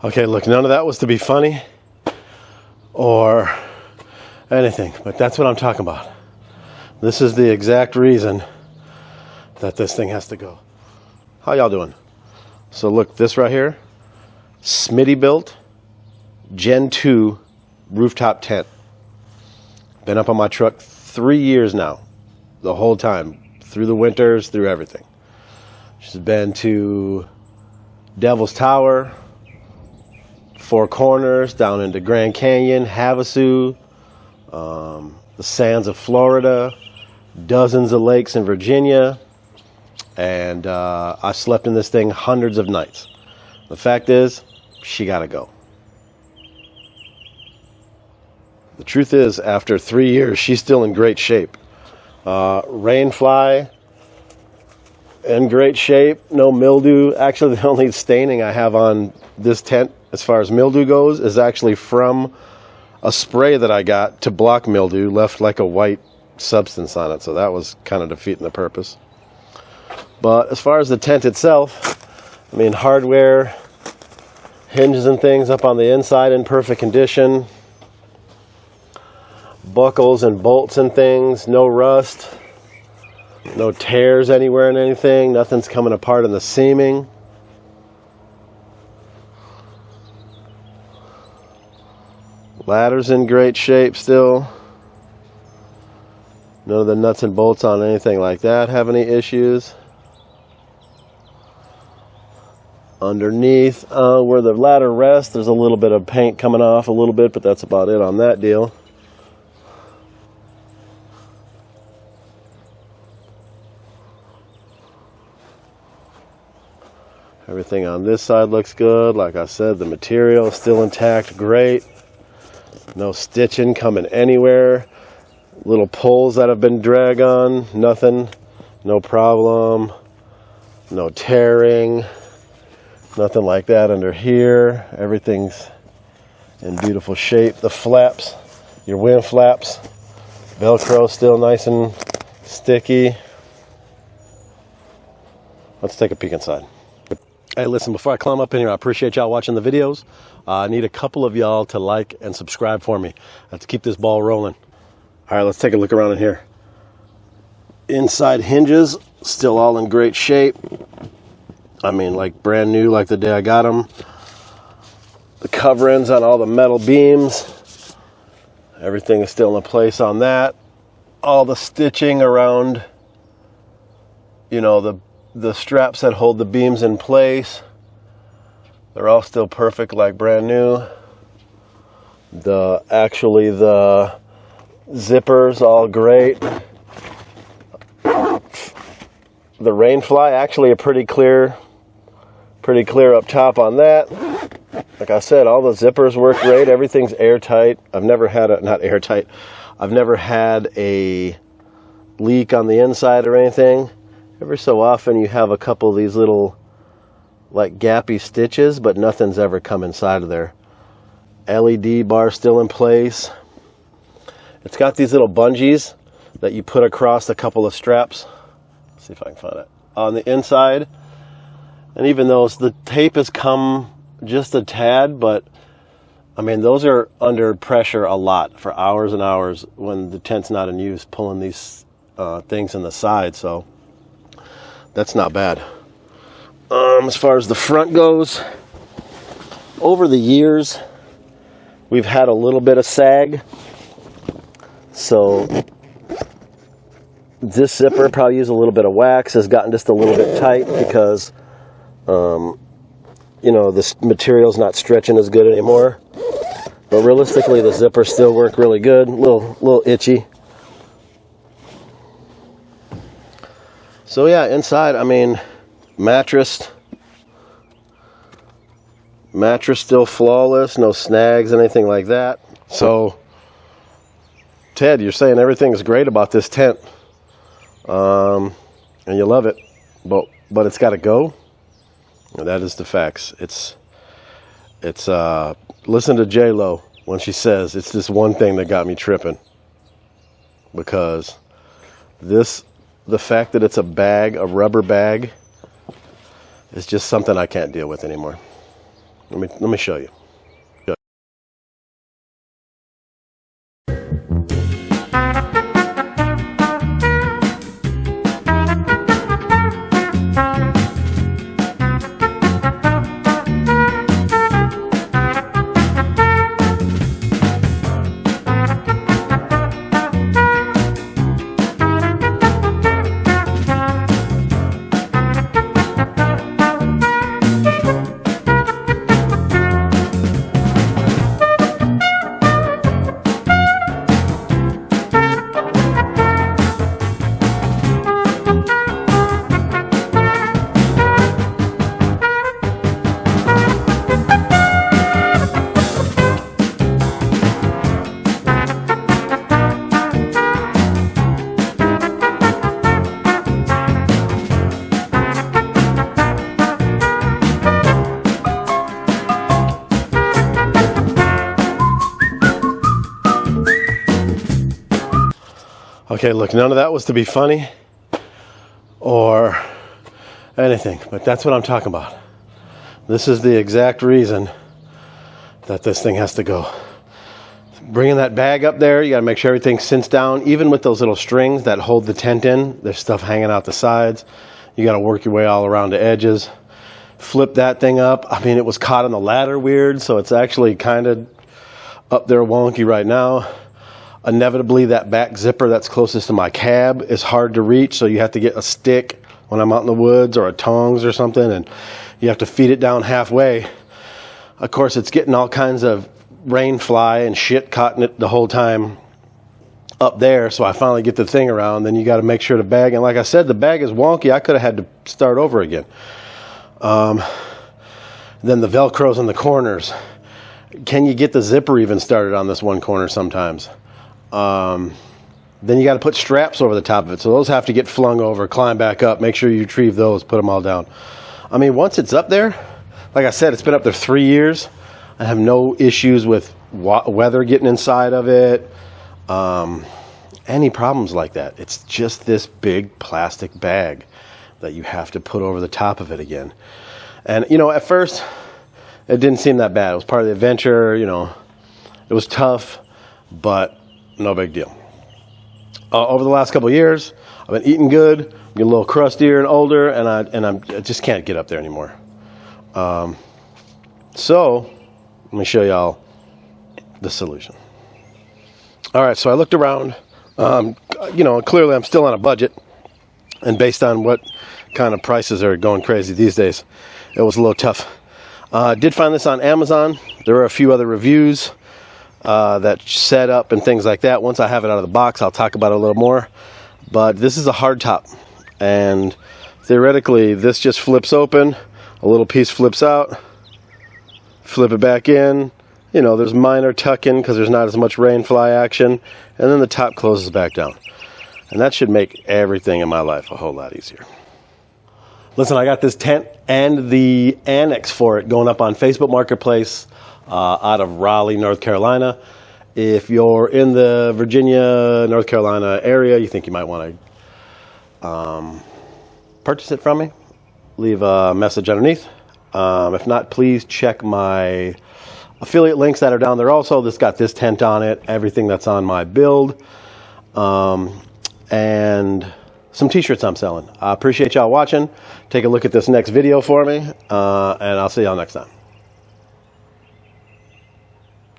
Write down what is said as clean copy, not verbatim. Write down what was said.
Okay, look, none of that was to be funny or anything, but that's what I'm talking about. This is the exact reason that this thing has to go. How y'all doing? So look, this right here, Smittybilt Gen 2 rooftop tent. Been up on my truck 3 years now, the whole time, through the winters, through everything. She's been to Devil's Tower, Four Corners, down into Grand Canyon, Havasu, the sands of Florida, dozens of lakes in Virginia, and I slept in this thing hundreds of nights. The fact is, she gotta go. The truth is, after 3 years, she's still in great shape. Rainfly, in great shape, no mildew. Actually, the only staining I have on this tent as far as mildew goes is actually from a spray that I got to block mildew, left like a white substance on it, so that was kind of defeating the purpose. But as far as the tent itself, I mean, hardware, hinges and things up on the inside in perfect condition, buckles and bolts and things, no rust, no tears anywhere in anything, nothing's coming apart in the seaming. Ladder's in great shape still. None of the nuts and bolts on anything like that have any issues. Underneath, where the ladder rests, there's a little bit of paint coming off a little bit, but that's about it on that deal. Everything on this side looks good. Like I said, the material is still intact, great. No stitching coming anywhere. Little pulls that have been drag on, nothing, no problem. No tearing, nothing like that under here. Everything's in beautiful shape. The flaps, your wind flaps, Velcro still nice and sticky. Let's take a peek inside. Hey, listen, before I climb up in here, I appreciate y'all watching the videos. I need a couple of y'all to like and subscribe for me. Let's keep this ball rolling. All right, let's take a look around in here. Inside hinges, still all in great shape. I mean, like brand new, like the day I got them. The coverings on all the metal beams. Everything is still in place on that. All the stitching around, you know, the straps that hold the beams in place, they're all still perfect, like brand new. The zippers all great. The Rainfly, actually a pretty clear up top on that. Like I said, all the zippers work great. Everything's airtight. I've never had I've never had a leak on the inside or anything. Every so often you have a couple of these little like gappy stitches, but nothing's ever come inside of there. LED bar still in place. It's got these little bungees that you put across a couple of straps. Let's see if I can find it. On the inside. And even those, the tape has come just a tad, but I mean, those are under pressure a lot for hours and hours when the tent's not in use, pulling these things in the side. So that's not bad. As far as the front goes, over the years, we've had a little bit of sag. So this zipper, probably used a little bit of wax, has gotten just a little bit tight because, you know, this material's not stretching as good anymore. But realistically, the zippers still work really good. A little itchy. So yeah, inside, I mean, mattress still flawless, no snags, anything like that. So, Ted, you're saying everything's great about this tent, and you love it, but it's got to go. And that is the facts. It's listen to J-Lo when she says it's this one thing that got me tripping, because the fact that it's a bag, a rubber bag, is just something I can't deal with anymore. Let me show you. Okay, look, none of that was to be funny or anything, but that's what I'm talking about. This is the exact reason that this thing has to go. Bringing that bag up there, you got to make sure everything sinks down. Even with those little strings that hold the tent in, there's stuff hanging out the sides. You got to work your way all around the edges. Flip that thing up. I mean, it was caught on the ladder weird, so it's actually kind of up there wonky right now. Inevitably, that back zipper that's closest to my cab is hard to reach, so you have to get a stick when I'm out in the woods or a tongs or something, and you have to feed it down halfway. Of course, it's getting all kinds of rain fly and shit caught in it the whole time up there, so I finally get the thing around. Then you got to make sure the bag, and like I said, the bag is wonky. I could have had to start over again. Then the Velcros in the corners. Can you get the zipper even started on this one corner sometimes? Then you got to put straps over the top of it, so those have to get flung over, climb back up, make sure you retrieve those, put them all down. I mean, once it's up there, like I said, it's been up there 3 years. I have no issues with weather getting inside of it, any problems like that. It's just this big plastic bag that you have to put over the top of it again. And, you know, at first, it didn't seem that bad. It was part of the adventure, you know. It was tough, but no big deal. Over the last couple of years, I've been eating good, getting a little crustier and older, and I just can't get up there anymore. So let me show y'all the solution. All right, so I looked around. You know, clearly I'm still on a budget, and based on what kind of prices are going crazy these days, it was a little tough. Did find this on Amazon. There are a few other reviews that set up and things like that. Once I have it out of the box, I'll talk about it a little more. But this is a hard top, and theoretically this just flips open, a little piece flips out, flip it back in. You know, there's minor tuck in because there's not as much rain fly action, and then the top closes back down, and that should make everything in my life a whole lot easier. Listen, I got this tent and the annex for it going up on Facebook Marketplace out of Raleigh, North Carolina. If you're in the Virginia, North Carolina area, you think you might want to purchase it from me, leave a message underneath. If not, please check my affiliate links that are down there also. This got this tent on it, everything that's on my build, and some t-shirts I'm selling. I appreciate y'all watching. Take a look at this next video for me, and I'll see y'all next time.